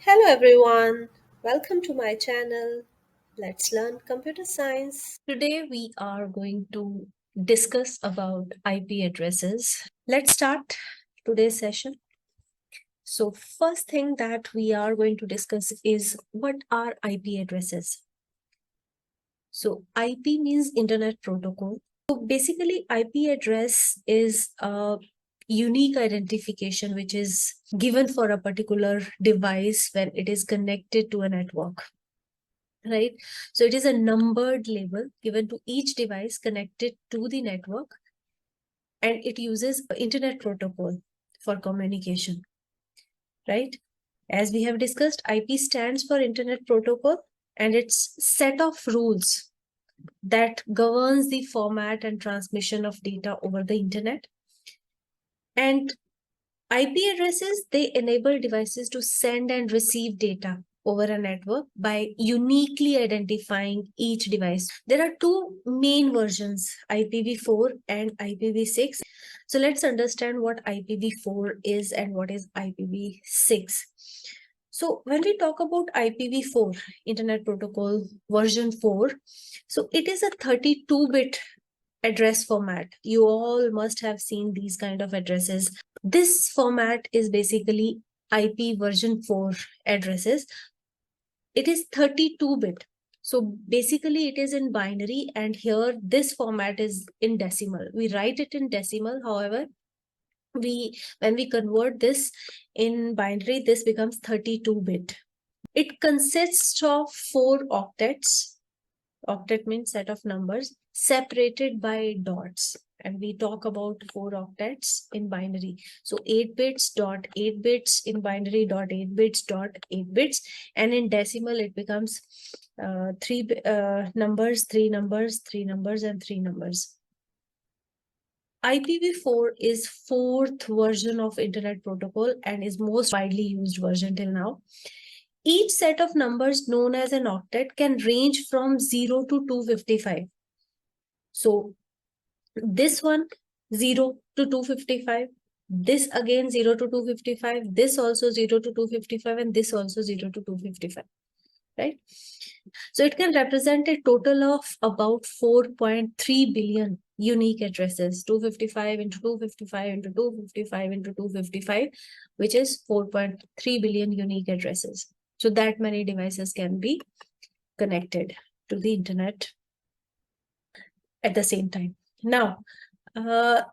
Hello everyone, welcome to my channel. Let's learn computer science. Today we are going to discuss about IP addresses. Let's start today's session. So first thing that we are going to discuss is what are IP addresses. So IP means Internet Protocol. So basically IP address is a unique identification which is given for a particular device when it is connected to a network, right? So it is a numbered label given to each device connected to the network, and it uses Internet Protocol for communication, right? As we have discussed, IP stands for Internet Protocol, and it's set of rules that governs the format and transmission of data over the internet. And IP addresses, they enable devices to send and receive data over a network by uniquely identifying each device. There are two main versions, IPv4 and IPv6. So let's understand what IPv4 is and what is IPv6. So when we talk about IPv4, Internet Protocol version 4, so it is a 32-bit address format. You all must have seen these kind of addresses. This format is basically IP version 4 addresses. It is 32-bit. So basically it is in binary, and here this format is in decimal. We write it in decimal. However, when we convert this in binary, this becomes 32-bit. It consists of 4 octets. Octet means set of numbers separated by dots, and we talk about 4 octets in binary. So 8 bits dot 8 bits in binary dot 8 bits dot 8 bits, and in decimal it becomes 3 numbers, 3 numbers, 3 numbers, and 3 numbers. IPv4 is 4th version of Internet Protocol and is most widely used version till now. Each set of numbers known as an octet can range from 0 to 255. So this one 0 to 255, this again 0 to 255, this also 0 to 255, and this also 0 to 255, right? So it can represent a total of about 4.3 billion unique addresses, 255 into 255 into 255 into 255, which is 4.3 billion unique addresses. So that many devices can be connected to the internet at the same time. Now,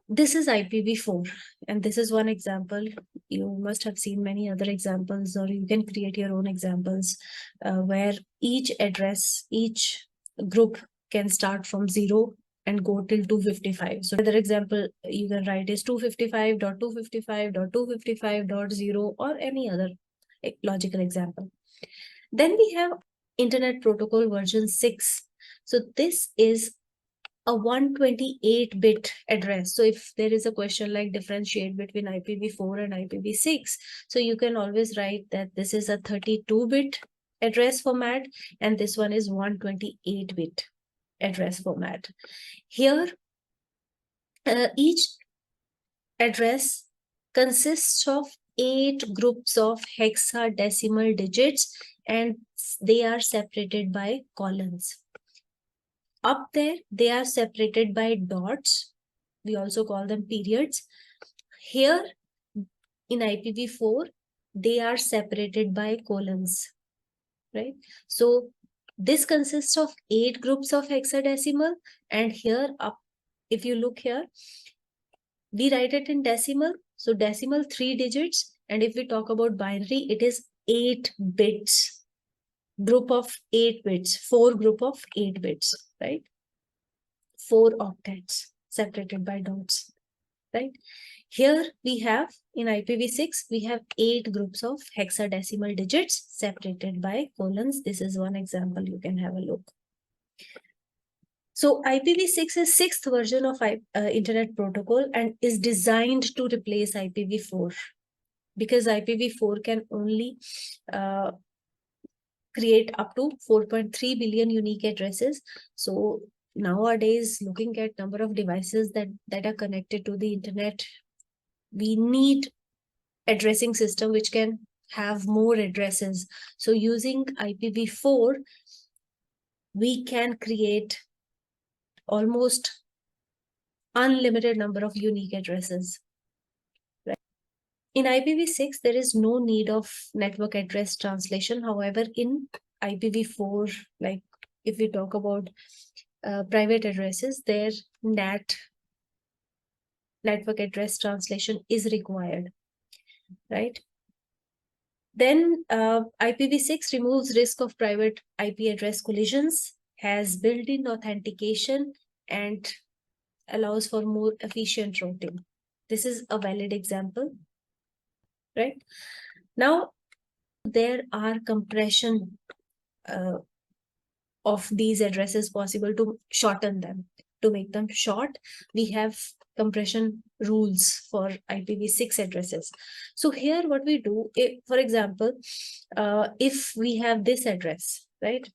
this is IPv4, and this is one example. You must have seen many other examples, or you can create your own examples where each address, each group can start from 0 and go till 255. So another example you can write is 255.255.255.0 or any other logical example. Then we have Internet Protocol version 6. So this is a 128-bit address. So if there is a question like differentiate between IPv4 and IPv6, so you can always write that this is a 32-bit address format and this one is 128-bit address format. Here, each address consists of 8 groups of hexadecimal digits, and they are separated by colons. Up there, they are separated by dots. We also call them periods. Here, in IPv4, they are separated by colons, right? So this consists of 8 groups of hexadecimal, and here up, if you look here, we write it in decimal. So decimal 3 digits, and if we talk about binary, it is 8 bits. Group of 8 bits, 4 group of 8 bits, right? 4 octets separated by dots, right? Here we have, in IPv6, we have 8 groups of hexadecimal digits separated by colons. This is one example, you can have a look. So IPv6 is 6th version of Internet Protocol and is designed to replace IPv4, because IPv4 can only create up to 4.3 billion unique addresses. So nowadays, looking at number of devices that are connected to the internet, we need addressing system which can have more addresses. So using IPv4, we can create almost unlimited number of unique addresses. Right? In IPv6, there is no need of network address translation. However, in IPv4, like if we talk about private addresses, their network address translation is required, right? Then IPv6 removes risk of private IP address collisions, has built-in authentication, and allows for more efficient routing. This is a valid example, right? Now, there are compression of these addresses possible to shorten them. To make them short, we have compression rules for IPv6 addresses. So here what we do, if, for example, if we have this address, right?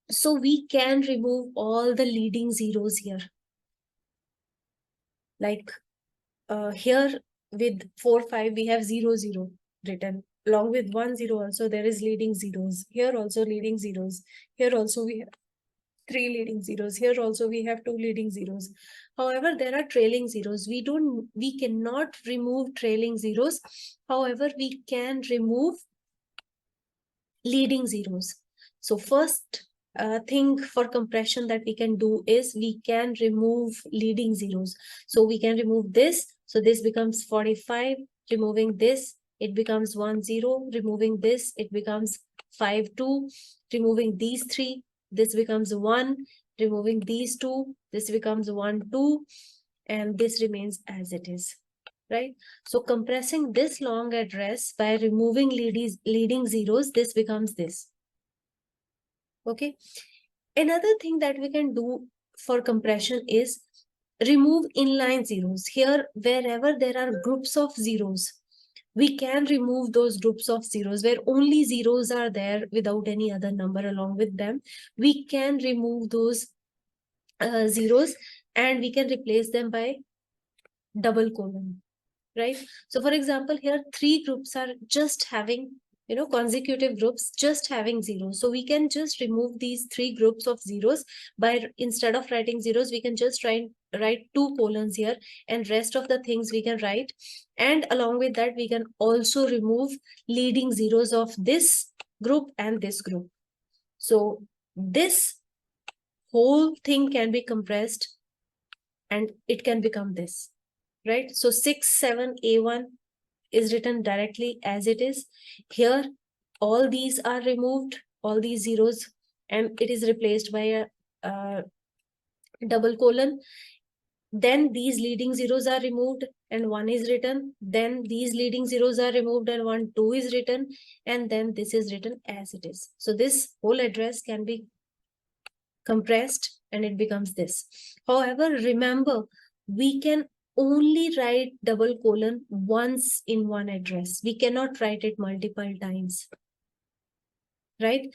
So we can remove all the leading zeros here. Like here with 4, 5, we have 0, 0 written. Along with 1, 0 also there is leading zeros. Here also leading zeros. Here also we have 3 leading zeros. Here also we have 2 leading zeros. However, there are trailing zeros. We cannot remove trailing zeros. However, we can remove leading zeros. So first thing for compression that we can do is we can remove leading zeros. So we can remove this. So this becomes 45. Removing this, it becomes 1, 0. Removing this, it becomes 5, 2. Removing these 3, this becomes 1. Removing these 2, this becomes 1, 2. And this remains as it is. Right? So compressing this long address by removing leading zeros, this becomes this. Okay. Another thing that we can do for compression is remove inline zeros. Here, wherever there are groups of zeros, we can remove those groups of zeros where only zeros are there without any other number along with them. We can remove those zeros and we can replace them by double colon. Right? So for example, here 3 groups are just having, consecutive groups just having zeros. So we can just remove these 3 groups of zeros by, instead of writing zeros, we can just write 2 colons here, and rest of the things we can write. And along with that, we can also remove leading zeros of this group and this group. So this whole thing can be compressed and it can become this. Right? So 6, 7, A1 is written directly as it is. Here, all these are removed, all these zeros, and it is replaced by a double colon. Then these leading zeros are removed and 1 is written. Then these leading zeros are removed and 1, 2 is written. And then this is written as it is. So this whole address can be compressed and it becomes this. However, remember, we can only write double colon once in one address. We cannot write it multiple times, right?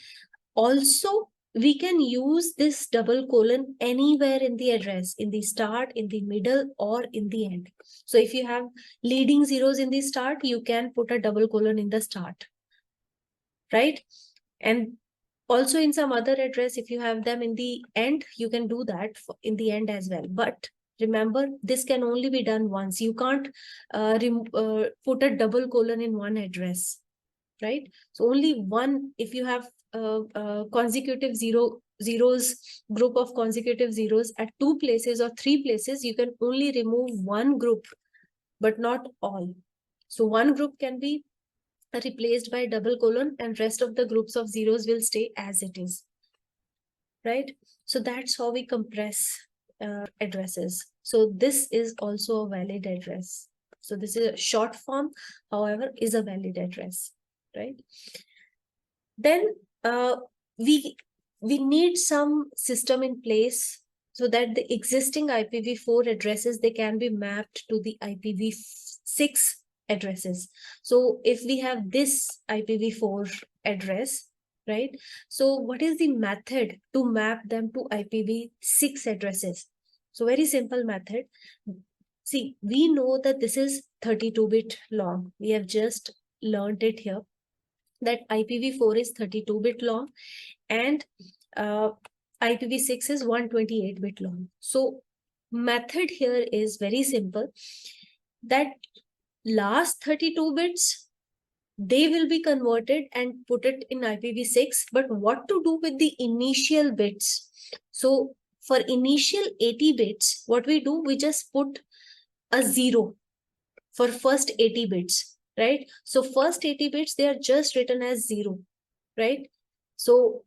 Also, we can use this double colon anywhere in the address, in the start, in the middle, or in the end. So if you have leading zeros in the start, you can put a double colon in the start, right? And also in some other address, if you have them in the end, you can do that in the end as well. But remember, this can only be done once. You can't put a double colon in one address, right? So only one, if you have consecutive zeros, group of consecutive zeros at 2 places or 3 places, you can only remove one group, but not all. So one group can be replaced by double colon and rest of the groups of zeros will stay as it is, right? So that's how we compress addresses. So this is also a valid address. So this is a short form, however, is a valid address, right? Then we need some system in place so that the existing IPv4 addresses, they can be mapped to the IPv6 addresses. So if we have this IPv4 address, right? So what is the method to map them to IPv6 addresses? So very simple method. See, we know that this is 32-bit long. We have just learned it here. that IPv4 is 32-bit long and IPv6 is 128-bit long. So method here is very simple, that last 32 bits, they will be converted and put it in IPv6, but what to do with the initial bits? So for initial 80 bits, what we do, we just put a 0 for first 80 bits, right? So first 80 bits, they are just written as 0, right? So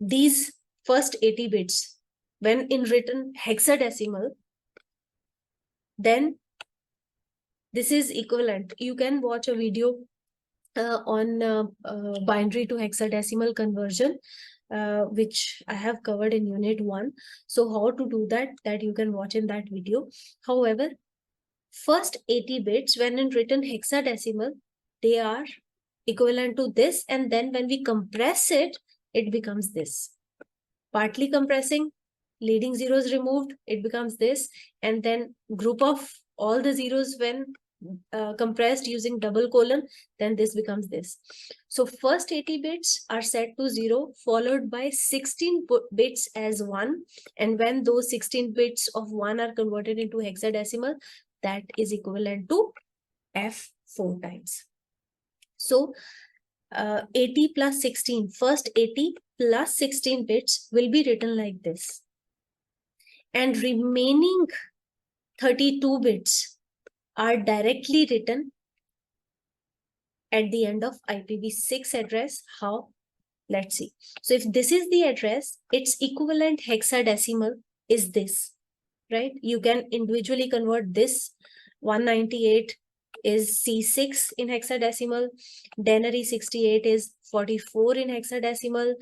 these first 80 bits, when in written hexadecimal, then this is equivalent. You can watch a video on binary to hexadecimal conversion, which I have covered in unit 1. So how to do that you can watch in that video. However, first 80 bits, when in written hexadecimal, they are equivalent to this, and then when we compress it, it becomes this. Partly compressing, leading zeros removed, it becomes this, and then group of all the zeros when compressed using double colon, then this becomes this. So first 80 bits are set to 0, followed by 16 bits as 1, and when those 16 bits of 1 are converted into hexadecimal, that is equivalent to F 4 times. So 80 plus 16, first 80 plus 16 bits will be written like this, and remaining 32 bits are directly written at the end of IPv6 address. How? Let's see. So if this is the address, its equivalent hexadecimal is this, right? You can individually convert this. 198 is C6 in hexadecimal. Denary 68 is 44 in hexadecimal.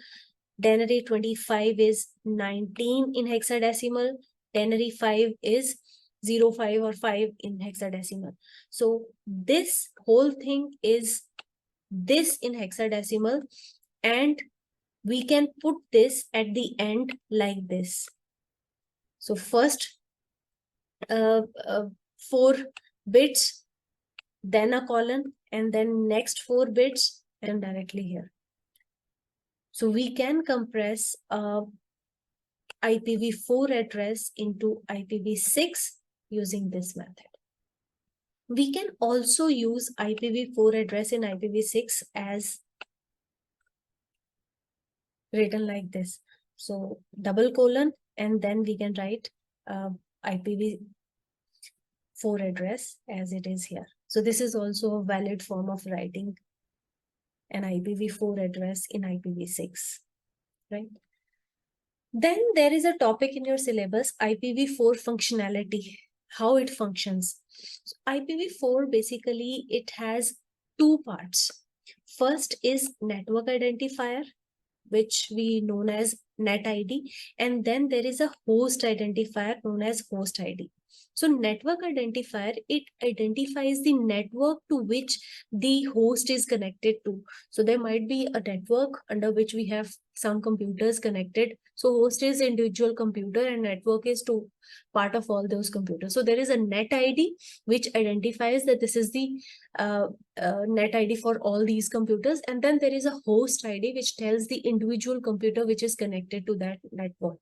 Denary 25 is 19 in hexadecimal. Denary 5 is 05 or 5 in hexadecimal. So this whole thing is this in hexadecimal, and we can put this at the end like this. So first 4 bits, then a colon, and then next 4 bits, and directly here. So we can compress IPv4 address into IPv6 using this method. We can also use IPv4 address in IPv6 as written like this. So double colon, and then we can write IPv4 address as it is here. So this is also a valid form of writing an IPv4 address in IPv6, right? Then there is a topic in your syllabus, IPv4 functionality, how it functions. So IPv4, basically, it has 2 parts. First is network identifier, which we known as net ID, and then there is a host identifier known as host ID. So network identifier, it identifies the network to which the host is connected to. So there might be a network under which we have some computers connected. So host is individual computer and network is to part of all those computers. So there is a net ID which identifies that this is the net ID for all these computers, and then there is a host ID which tells the individual computer which is connected to that network,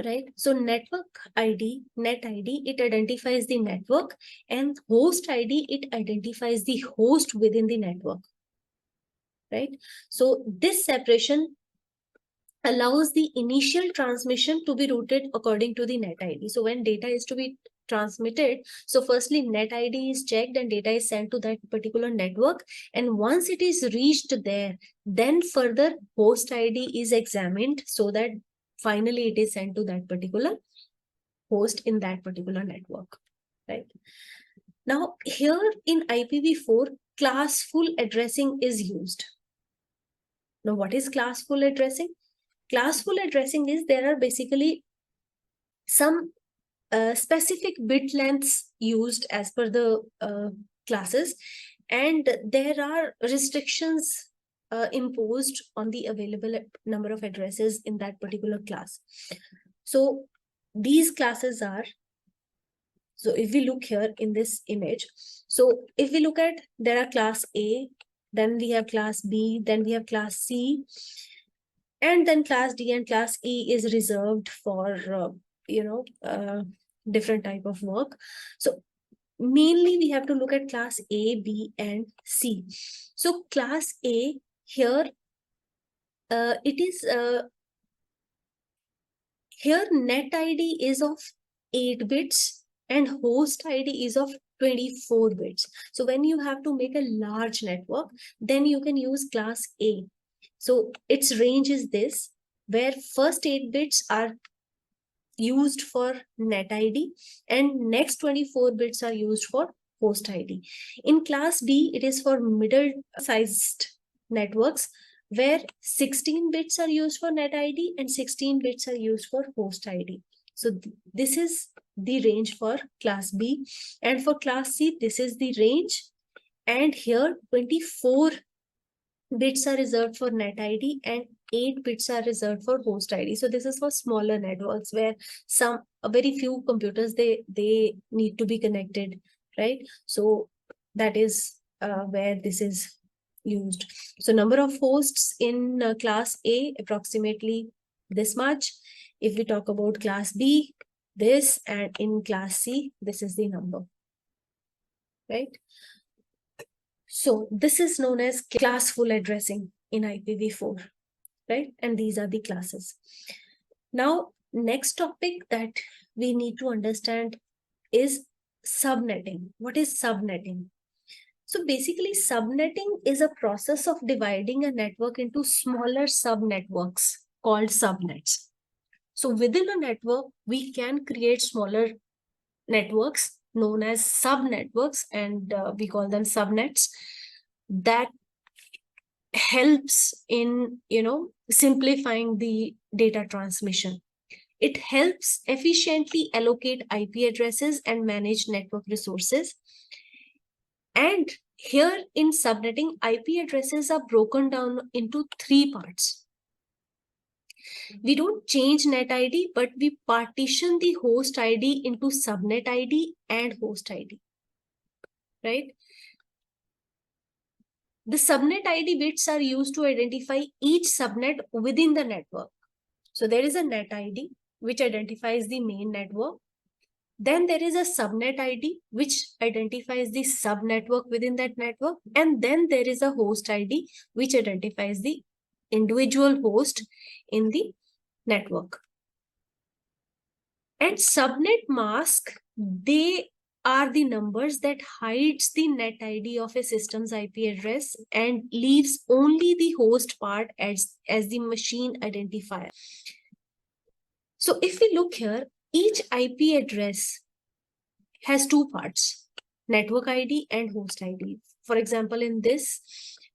right? So network ID, net ID, it identifies the network, and host ID, it identifies the host within the network, right? So this separation allows the initial transmission to be routed according to the net ID. So when data is to be transmitted, so firstly net ID is checked and data is sent to that particular network, and once it is reached there, then further host ID is examined so that finally it is sent to that particular host in that particular network, right? Now here in IPv4, classful addressing is used. Now what is classful addressing? Classful addressing is, there are basically some specific bit lengths used as per the classes, and there are restrictions imposed on the available number of addresses in that particular class. So these classes are So if we look here in this image, so if we look at, there are class A, then we have class B, then we have class C, and then class D and class E is reserved for, different type of work. So mainly we have to look at class A, B, and C. So class A here, it is here net ID is of 8 bits and host ID is of 24 bits. So when you have to make a large network, then you can use class A. So its range is this, where first 8 bits are used for net ID and next 24 bits are used for host ID. In class B, it is for middle sized networks where 16 bits are used for net ID and 16 bits are used for host ID. So this is the range for class B, and for class C, this is the range, and here 24 bits are reserved for net ID and 8 bits are reserved for host ID. So this is for smaller networks where a very few computers they need to be connected, right? So that is where this is used. So number of hosts in class A, approximately this much. If we talk about class B, this, and in class C, this is the number, right? So this is known as classful addressing in IPv4, right? And these are the classes. Now, next topic that we need to understand is subnetting. What is subnetting? So basically, subnetting is a process of dividing a network into smaller subnetworks called subnets. So within a network, we can create smaller networks known as subnetworks, and we call them subnets, that helps in simplifying the data transmission. It helps efficiently allocate IP addresses and manage network resources. And here in subnetting, IP addresses are broken down into 3 parts. We don't change net ID, but we partition the host ID into subnet ID and host ID, right? The subnet ID bits are used to identify each subnet within the network. So there is a net ID which identifies the main network. Then there is a subnet ID which identifies the subnetwork within that network. And then there is a host ID which identifies the individual host in the network. And subnet mask, they are the numbers that hides the net ID of a system's IP address and leaves only the host part as the machine identifier. So if we look here, each IP address has 2 parts, network ID and host ID. For example, in this,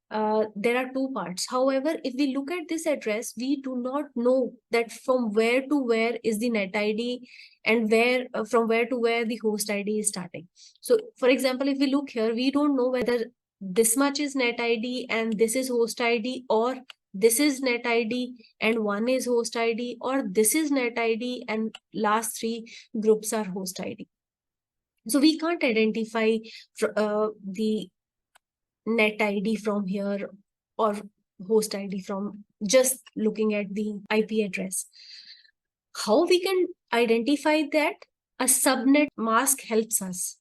there are 2 parts. However, if we look at this address, we do not know that from where to where is the net ID and from where to where the host ID is starting. So for example, if we look here, we don't know whether this much is net ID and this is host ID, or this is net ID and 1 is host ID, or this is net ID and last 3 groups are host ID. So we can't identify the net ID from here or host ID from just looking at the IP address. How we can identify that? A subnet mask helps us.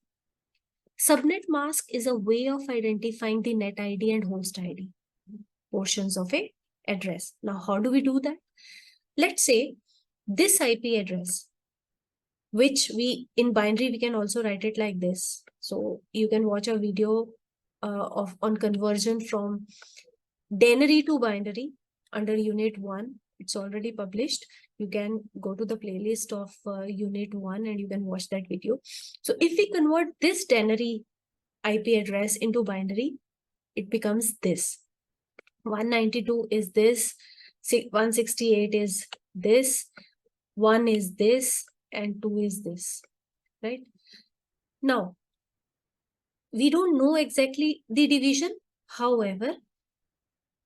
Subnet mask is a way of identifying the net ID and host ID portions of a address. Now, how do we do that? Let's say this IP address, which in binary, we can also write it like this. So you can watch a video on conversion from denary to binary under unit 1. It's already published. You can go to the playlist of unit 1 and you can watch that video. So if we convert this denary IP address into binary, it becomes this. 192 is this, 168 is this, 1 is this, and 2 is this, right? Now, we don't know exactly the division. However,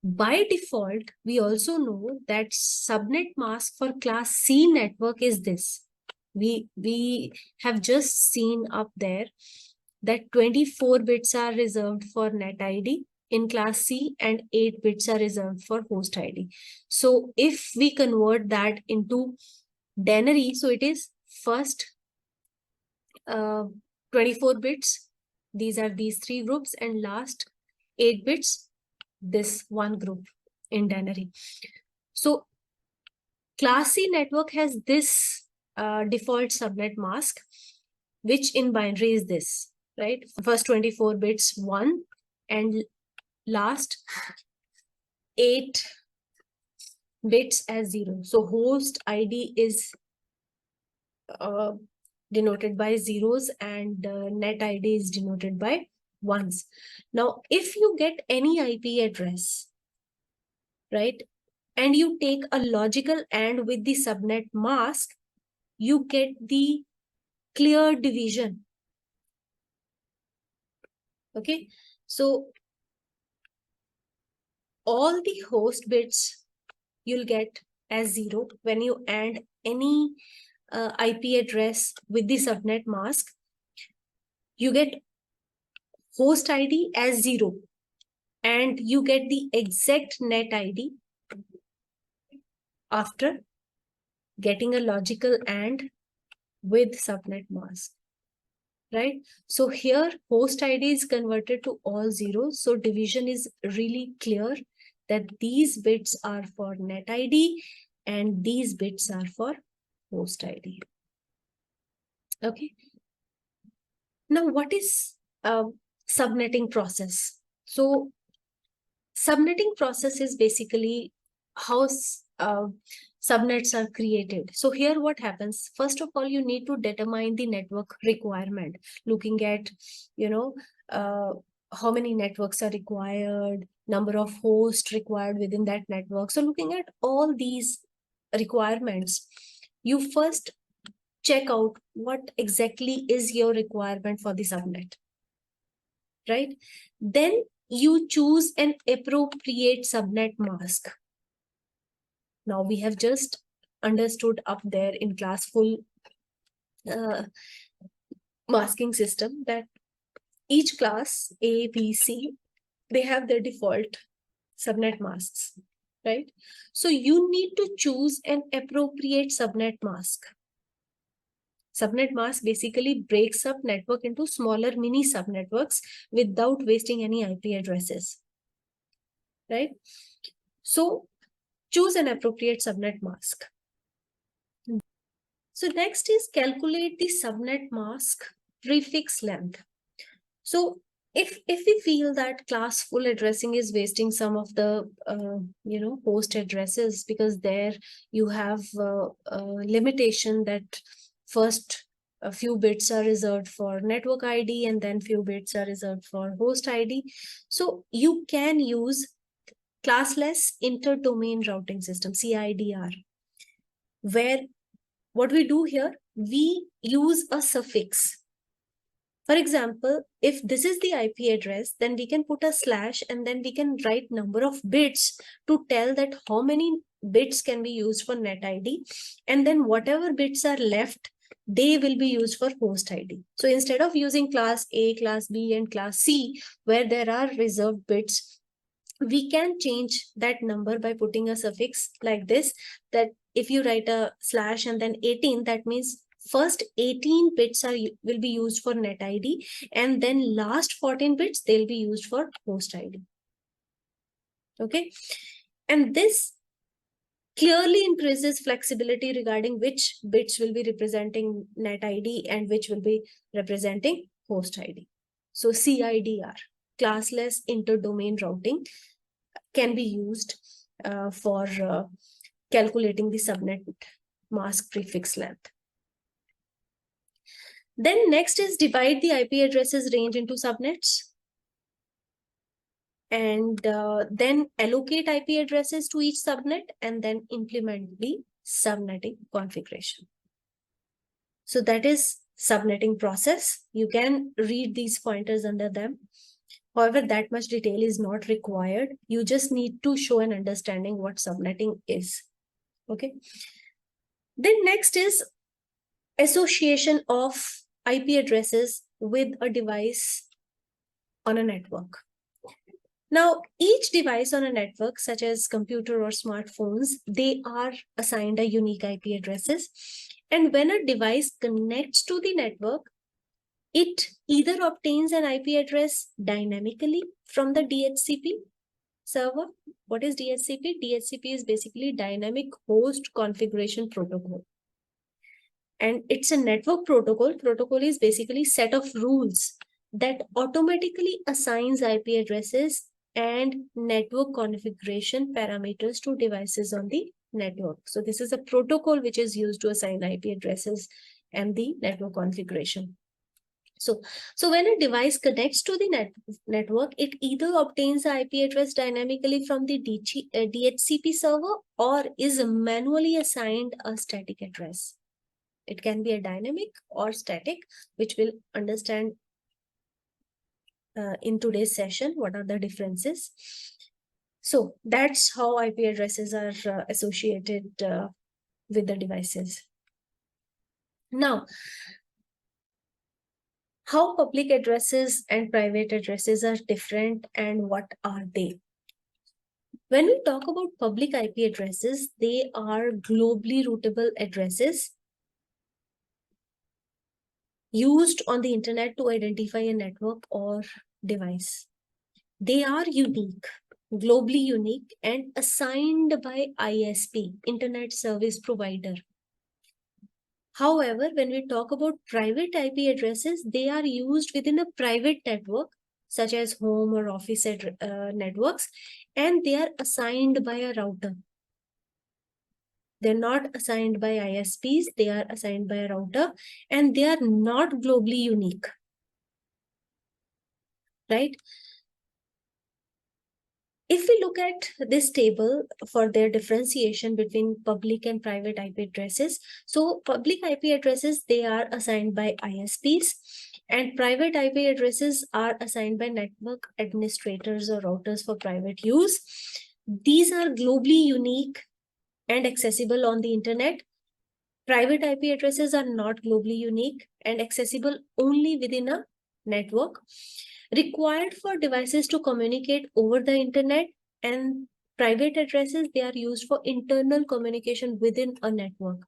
by default, we also know that subnet mask for class C network is this, We have just seen up there that 24 bits are reserved for net ID in class C and 8 bits are reserved for host ID. So if we convert that into denary, so it is first 24 bits, these are these three groups, and last 8 bits, this one group in denary. So class C network has this default subnet mask, which in binary is this, right? First 24 bits 1 and last 8 bits as 0. So host ID is uh, denoted by zeros and net ID is denoted by ones. Now, if you get any IP address, right, and you take a logical AND with the subnet mask, you get the clear division. Okay, so all the host bits you'll get as 0 when you AND any IP address with the subnet mask. You get host ID as 0 and you get the exact net ID after getting a logical AND with subnet mask, right? So here host ID is converted to all zeros. So division is really clear that these bits are for net ID and these bits are for host ID. Okay. Now what is subnetting process? So subnetting process is basically how subnets are created. So here what happens, first of all, you need to determine the network requirement, looking at, how many networks are required, number of hosts required within that network. So looking at all these requirements, you first check out what exactly is your requirement for the subnet, right? Then you choose an appropriate subnet mask. Now we have just understood up there in class full masking system that each class A, B, C, they have their default subnet masks, right? So you need to choose an appropriate subnet mask. Subnet mask basically breaks up network into smaller mini subnetworks without wasting any IP addresses, right? So choose an appropriate subnet mask. So next is calculate the subnet mask prefix length. So if we feel that class full addressing is wasting some of the host addresses, because there you have a limitation that first a few bits are reserved for network ID and then few bits are reserved for host ID. So you can use classless inter-domain routing system, CIDR, where what we do here, we use a suffix. For example, if this is the IP address, then we can put a slash and then we can write number of bits to tell that how many bits can be used for net ID. And then whatever bits are left, they will be used for host ID. So instead of using class A, class B, and class C, where there are reserved bits, we can change that number by putting a suffix like this, that if you write a slash and then 18, that means first 18 bits will be used for net ID and then last 14 bits they'll be used for host ID. Okay, and this clearly increases flexibility regarding which bits will be representing net ID and which will be representing host ID. So CIDR, classless inter-domain routing, can be used for calculating the subnet mask prefix length. Then next is divide the IP addresses range into subnets and then allocate IP addresses to each subnet and then implement the subnetting configuration. So that is subnetting process. You can read these pointers under them. However, that much detail is not required. You just need to show an understanding what subnetting is. Okay. Then next is association of IP addresses with a device on a network. Now, each device on a network, such as computer or smartphones, they are assigned a unique IP addresses. And when a device connects to the network, it either obtains an IP address dynamically from the DHCP server. What is DHCP? DHCP is basically Dynamic Host Configuration Protocol. And it's a network protocol. Protocol is basically set of rules that automatically assigns IP addresses and network configuration parameters to devices on the network. So this is a protocol which is used to assign IP addresses and the network configuration. So when a device connects to the network, it either obtains the IP address dynamically from the DHCP server or is manually assigned a static address. It can be a dynamic or static, which we'll understand in today's session. What are the differences? So that's how IP addresses are associated with the devices. Now, how public addresses and private addresses are different and what are they? When we talk about public IP addresses, they are globally routable addresses used on the internet to identify a network or device. They are unique, globally unique, and assigned by ISP, Internet Service Provider. However, when we talk about private IP addresses, they are used within a private network, such as home or office networks, and they are assigned by a router. They're not assigned by ISPs, they are assigned by a router, and they are not globally unique. Right? If we look at this table for their differentiation between public and private IP addresses, so public IP addresses, they are assigned by ISPs, and private IP addresses are assigned by network administrators or routers for private use. These are globally unique and accessible on the internet. Private IP addresses are not globally unique and accessible only within a network, required for devices to communicate over the internet, and private addresses, they are used for internal communication within a network.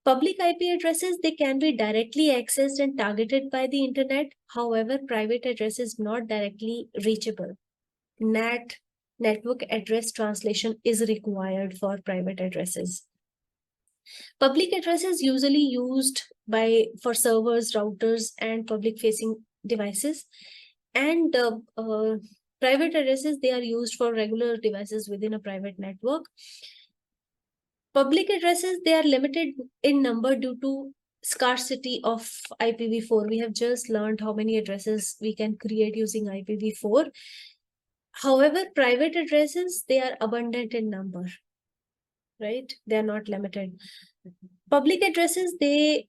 Public IP addresses, they can be directly accessed and targeted by the internet. However, private address is not directly reachable. NAT, network address translation, is required for private addresses. Public addresses usually used for servers, routers, and public-facing devices, and private addresses, they are used for regular devices within a private network. Public addresses, they are limited in number due to scarcity of IPv4. We have just learned how many addresses we can create using IPv4. However, private addresses, they are abundant in number, right? They are not limited. Public addresses, they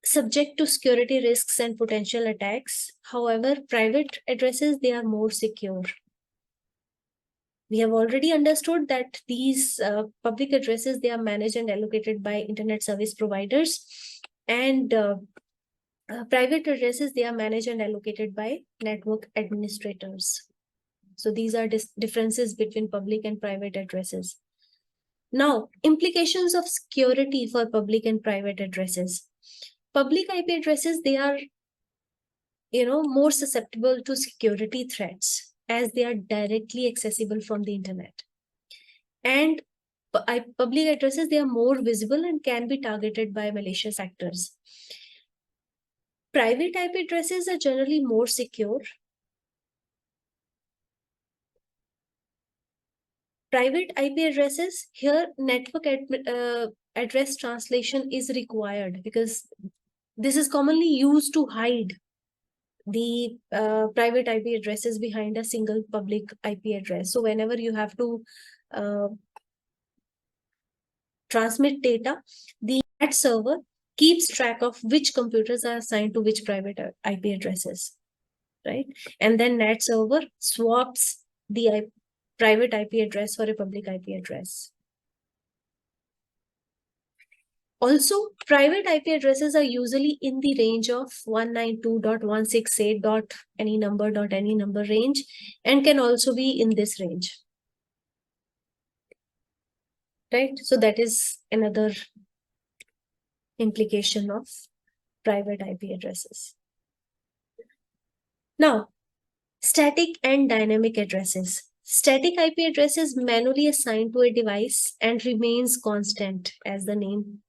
subject to security risks and potential attacks. However, private addresses, they are more secure. We have already understood that these public addresses, they are managed and allocated by internet service providers, and private addresses, they are managed and allocated by network administrators. So these are differences between public and private addresses. Now, implications of security for public and private addresses. Public IP addresses, they are more susceptible to security threats as they are directly accessible from the internet. And public addresses, they are more visible and can be targeted by malicious actors. Private IP addresses are generally more secure. Private IP addresses, here network address translation is required because this is commonly used to hide the private IP addresses behind a single public IP address. So whenever you have to transmit data, the NAT server keeps track of which computers are assigned to which private IP addresses, right? And then NAT server swaps the private IP address for a public IP address. Also, private IP addresses are usually in the range of 192.168. Any number range, and can also be in this range, right? So that is another implication of private IP addresses. Now, static and dynamic addresses. Static IP address is manually assigned to a device and remains constant, as the name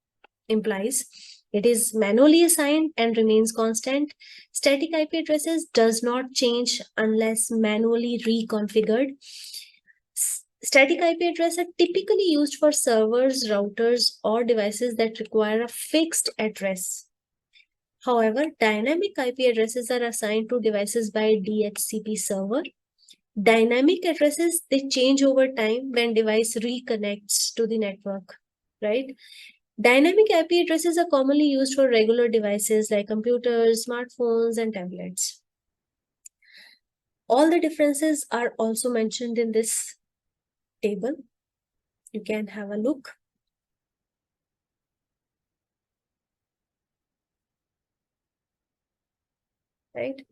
implies. It is manually assigned and remains constant. Static IP addresses does not change unless manually reconfigured. Static IP addresses are typically used for servers, routers, or devices that require a fixed address. However, dynamic IP addresses are assigned to devices by a DHCP server. Dynamic addresses, they change over time when device reconnects to the network, right? Dynamic IP addresses are commonly used for regular devices like computers, smartphones, and tablets. All the differences are also mentioned in this table. You can have a look. Right?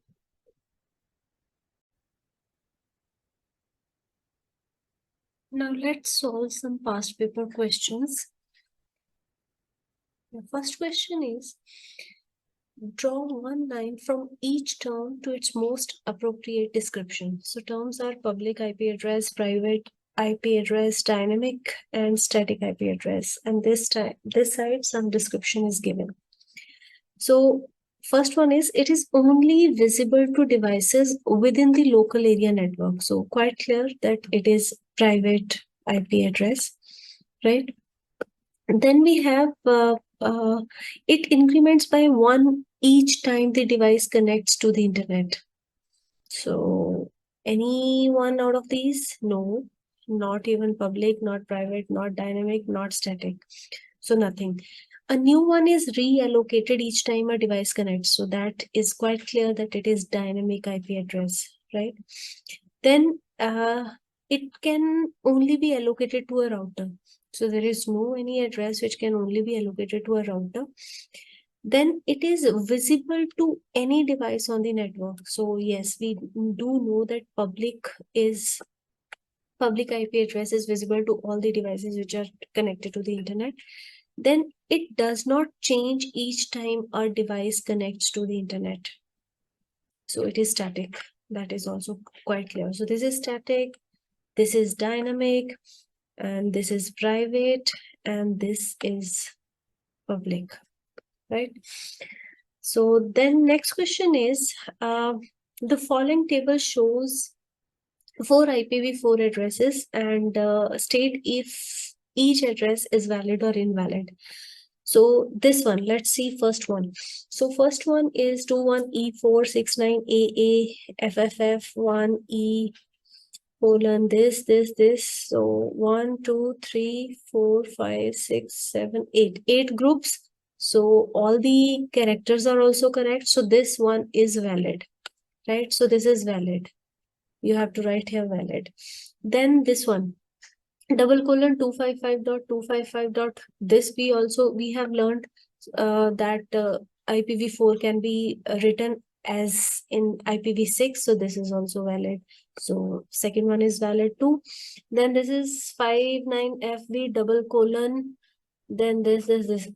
Now let's solve some past paper questions. The first question is, draw one line from each term to its most appropriate description. So terms are public IP address, private IP address, dynamic and static IP address. And this side some description is given. So first one is, it is only visible to devices within the local area network. So quite clear that it is private IP address, right? Then we have it increments by 1 each time the device connects to the internet. So any one out of these? No, not even public, not private, not dynamic, not static. So nothing. A new one is reallocated each time a device connects. So that is quite clear that it is dynamic IP address, right? Then it can only be allocated to a router. So there is no any address which can only be allocated to a router. Then it is visible to any device on the network. So yes, we do know that public IP address is visible to all the devices which are connected to the internet. Then it does not change each time a device connects to the internet. So it is static. That is also quite clear. So this is static, this is dynamic, and this is private, and this is public, right? So then next question is, the following table shows 4 IPv4 addresses and state if each address is valid or invalid. So this one, let's see first one. So first one is 21E469AA FFF1E colon this. So 1, 2, 3, 4, 5, 6, 7, 8. 8 groups. So all the characters are also correct. So this one is valid, right? So this is valid. You have to write here valid. Then this one, double colon 255.255. This we have learned that IPv4 can be written as in IPv6. So this is also valid. So second one is valid too. Then this is 59FB double colon. Then this.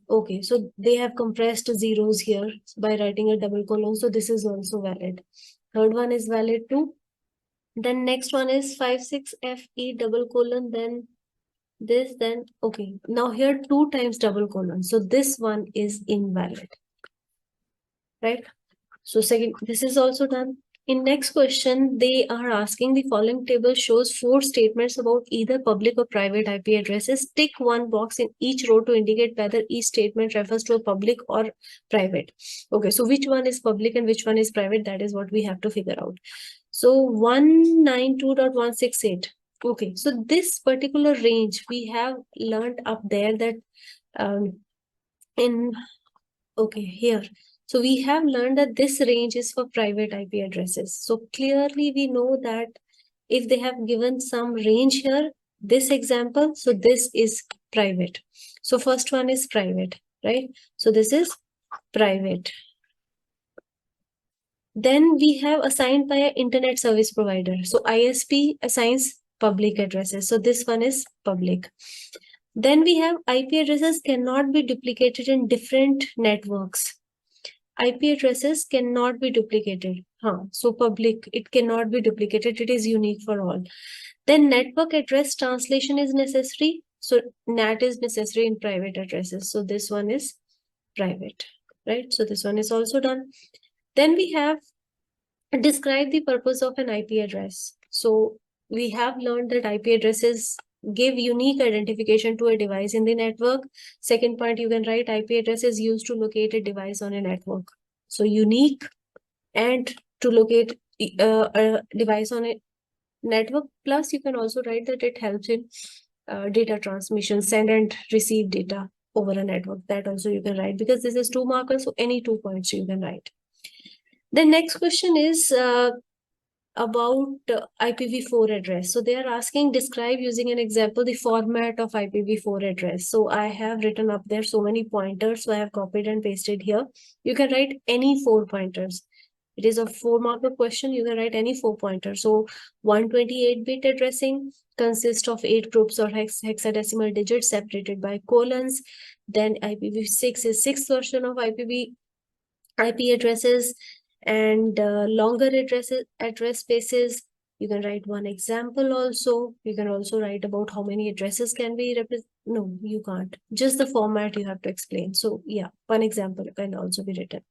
Okay, so they have compressed zeros here by writing a double colon. So this is also valid. Third one is valid too. Then next one is 56FE double colon, then this, then okay. Now here 2 times double colon. So this one is invalid, right? So second, this is also done. In next question, they are asking the following table shows 4 statements about either public or private IP addresses. Tick one box in each row to indicate whether each statement refers to a public or private. Okay, so which one is public and which one is private? That is what we have to figure out. So 192.168. Okay, so this particular range we have learned up there that here. So we have learned that this range is for private IP addresses. So clearly we know that if they have given some range here, this example, so this is private. So first one is private. right? So this is private. Then we have assigned by an internet service provider. So ISP assigns public addresses. So this one is public. Then we have IP addresses cannot be duplicated in different networks. IP addresses cannot be duplicated. So public, it cannot be duplicated. It is unique for all. Then network address translation is necessary. So NAT is necessary in private addresses. So this one is private, right? So this one is also done. Then we have describe the purpose of an IP address. So we have learned that IP addresses give unique identification to a device in the network. Second point, you can write IP address is used to locate a device on a network. So unique and to locate a device on a network. Plus, you can also write that it helps in data transmission, send and receive data over a network. That also you can write because this is 2 markers. So any 2 points you can write. The next question is about IPv4 address. So they are asking, describe using an example the format of IPv4 address. So I have written up there so many pointers. So I have copied and pasted here. You can write any 4 pointers. It is a 4-marker question. You can write any 4 pointers. So 128-bit addressing consists of 8 groups or hexadecimal digits separated by colons. Then IPv6 is 6th version of IP addresses, and longer address spaces. You can write one example also. You can also write about how many addresses can be no, you can't. Just the format you have to explain. So yeah, one example can also be written.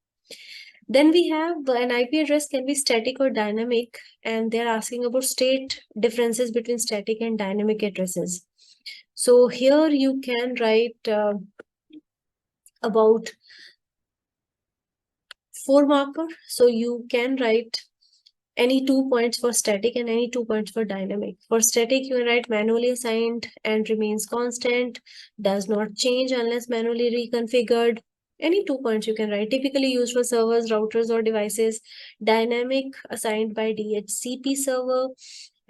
Then we have an IP address can be static or dynamic, and they're asking about state differences between static and dynamic addresses. So here you can write about 4-marker. So you can write any 2 points for static and any 2 points for dynamic. For static, you can write manually assigned and remains constant, does not change unless manually reconfigured. Any 2 points you can write, typically used for servers, routers, or devices. Dynamic, assigned by DHCP server,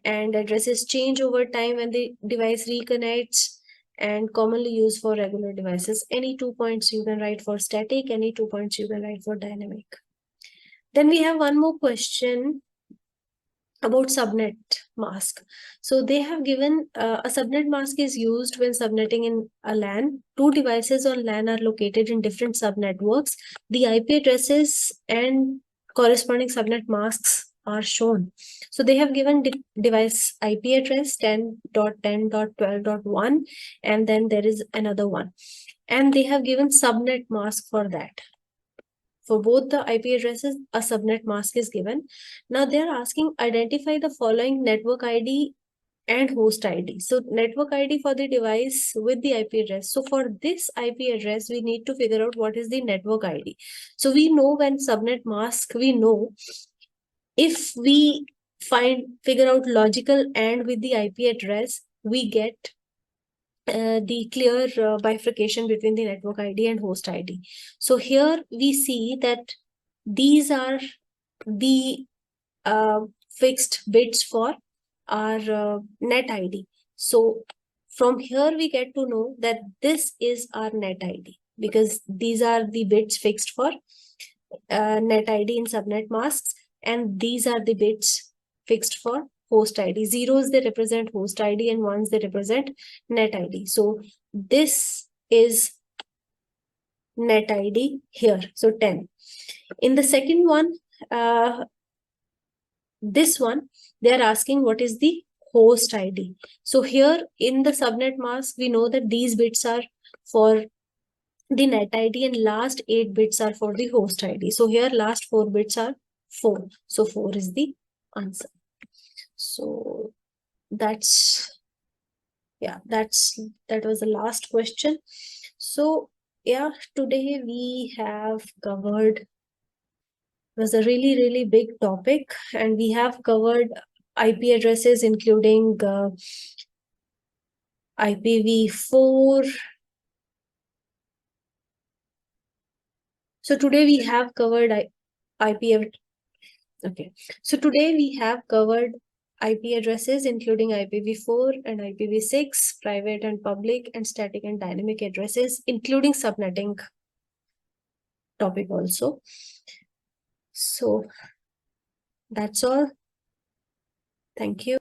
and addresses change over time when the device reconnects, and commonly used for regular devices. Any 2 points you can write for static, any 2 points you can write for dynamic. Then we have one more question about subnet mask. So they have given a subnet mask is used when subnetting in a LAN. 2 devices on LAN are located in different subnetworks. The IP addresses and corresponding subnet masks are shown. So they have given device IP address 10.10.12.1, and then there is another one. And they have given subnet mask for that. For both the IP addresses, a subnet mask is given. Now they're asking, identify the following network ID and host ID. So network ID for the device with the IP address. So for this IP address, we need to figure out what is the network ID. So we know when subnet mask, we know if we figure out logical and with the IP address, we get the clear bifurcation between the network ID and host ID. So here we see that these are the fixed bits for our net ID. So from here we get to know that this is our net ID because these are the bits fixed for net ID in subnet masks, and these are the bits fixed for host ID. Zeros, they represent host ID, and ones, they represent net ID. So this is net ID here. So 10. In the second one, this one, they are asking what is the host ID. So here in the subnet mask, we know that these bits are for the net ID and last 8 bits are for the host ID. So here last 4 bits are 4. So 4 is the answer. So that was the last question. So yeah, today we have covered, it was a really big topic, and we have covered IP addresses including IPv4. So today we have covered IP. Okay. So today we have covered IP addresses including IPv4 and IPv6, private and public, and static and dynamic addresses, including subnetting topic also. So that's all. Thank you.